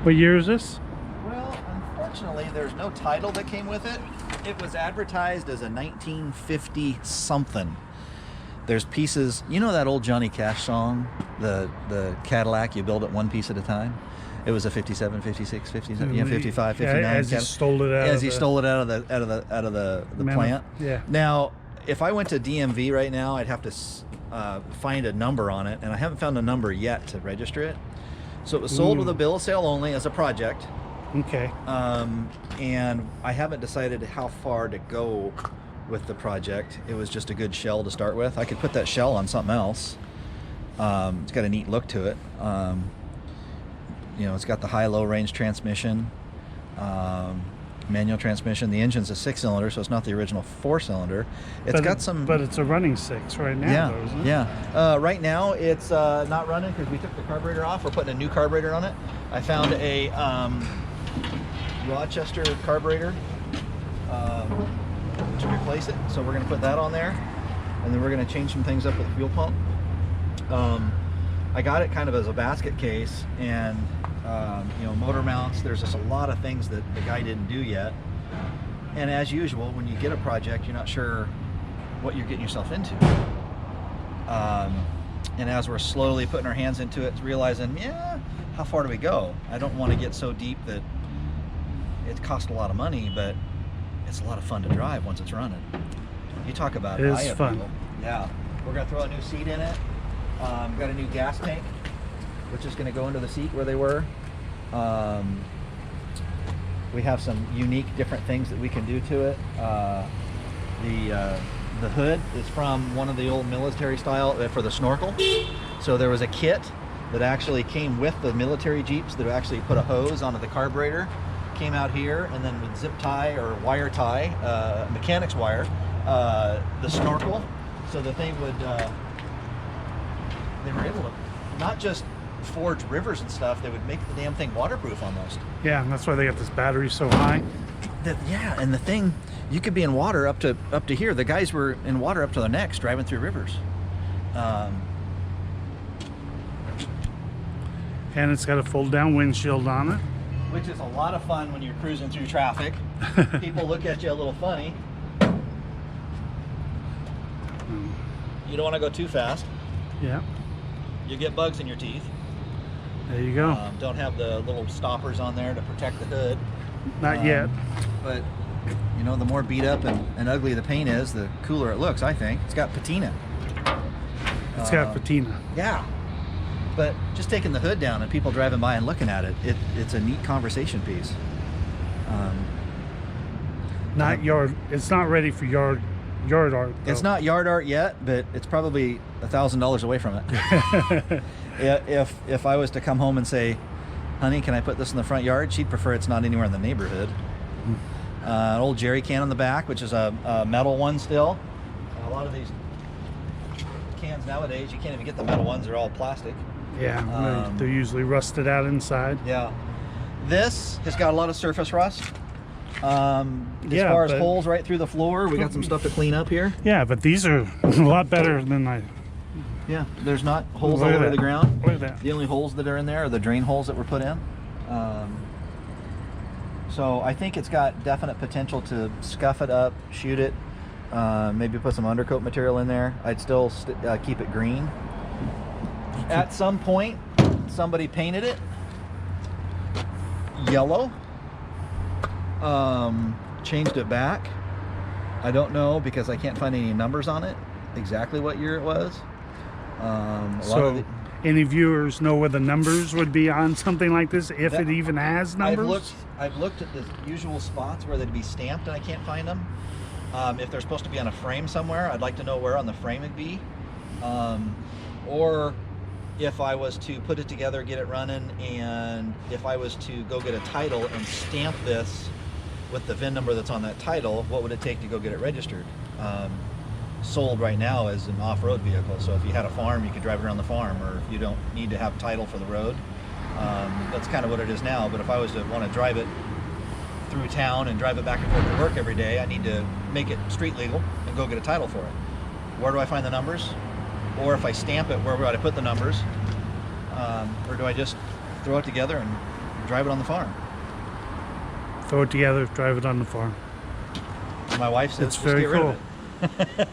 What year is this? Well, unfortunately, there's no title that came with it. It was advertised as a 1950 something. There's pieces, you know that old Johnny Cash song, the Cadillac, you build it one piece at a time? It was a 57, 56, 57, yeah, 55, 59. As he stole it out. As he stole it out of the plant. Yeah. Now, if I went to DMV right now, I'd have to find a number on it, and I haven't found a number yet to register it. So it was sold with a bill of sale only as a project. Okay. And I haven't decided how far to go with the project. It was just a good shell to start with. I could put that shell on something else. It's got a neat look to it. You know, it's got the high-low range transmission, manual transmission. The engine's a 6-cylinder, so it's not the original 4-cylinder. It's got some... But it's a running 6 right now, though, isn't it? Yeah. Right now, it's not running because we took the carburetor off. We're putting a new carburetor on it. I found a Rochester carburetor to replace it, so we're going to put that on there, and then we're going to change some things up with the fuel pump. I got it kind of as a basket case, and you know, motor mounts, there's just a lot of things that the guy didn't do yet, and as usual, when you get a project, you're not sure what you're getting yourself into, and as we're slowly putting our hands into it, realizing, yeah, how far do we go? I don't want to get so deep that it costs a lot of money, but it's a lot of fun to drive once it's running. You talk about it is fun. Yeah, we're gonna throw a new seat in it. Got a new gas tank, which is gonna go into the seat where they were. We have some unique different things that we can do to it. The hood is from one of the old military style for the snorkel. So there was a kit that actually came with the military Jeeps that actually put a hose onto the carburetor, came out here, and then would zip tie or wire tie, mechanics wire, the snorkel, so that they would, they were able to not just forge rivers and stuff, they would make the damn thing waterproof almost. Yeah, and that's why they got this battery so high. Yeah, and the thing, you could be in water up to here. The guys were in water up to their necks driving through rivers. And it's got a fold-down windshield on it. Which is a lot of fun when you're cruising through traffic. People look at you a little funny. You don't want to go too fast. Yeah. You get bugs in your teeth. There you go. Don't have the little stoppers on there to protect the hood. Not yet. But, you know, the more beat up and ugly the paint is, the cooler it looks, I think. It's got patina. It's got patina. Yeah. But just taking the hood down and people driving by and looking at it, it's a neat conversation piece. It's not ready for yard art, though. It's not yard art yet, but it's probably $1,000 away from it. If I was to come home and say, honey, can I put this in the front yard? She'd prefer it's not anywhere in the neighborhood. An old jerry can on the back, which is a metal one still. A lot of these cans nowadays, you can't even get the metal ones. They're all plastic. Yeah, they're usually rusted out inside. Yeah. This has got a lot of surface rust. As far as holes right through the floor, we got some stuff to clean up here. Yeah, but these are a lot better than Yeah, there's not holes all over the ground. Look at that. The only holes that are in there are the drain holes that were put in. So I think it's got definite potential to scuff it up, shoot it, maybe put some undercoat material in there. I'd still keep it green. At some point, somebody painted it yellow, changed it back. I don't know because I can't find any numbers on it, exactly what year it was. So any viewers know where the numbers would be on something like this, if it even has numbers? I've looked at the usual spots where they'd be stamped and I can't find them. If they're supposed to be on a frame somewhere, I'd like to know where on the frame it'd be. Or if I was to put it together, get it running, and if I was to go get a title and stamp this with the VIN number that's on that title, what would it take to go get it registered? Sold right now as an off-road vehicle, so if you had a farm, you could drive it around the farm, or if you don't need to have title for the road, that's kind of what it is now. But if I was to want to drive it through town and drive it back and forth to work every day, I need to make it street legal and go get a title for it. Where do I find the numbers? Or if I stamp it, where would I put the numbers? Or do I just throw it together and drive it on the farm. Throw it together, drive it on the farm. My wife says, It's just very get rid cool. of it.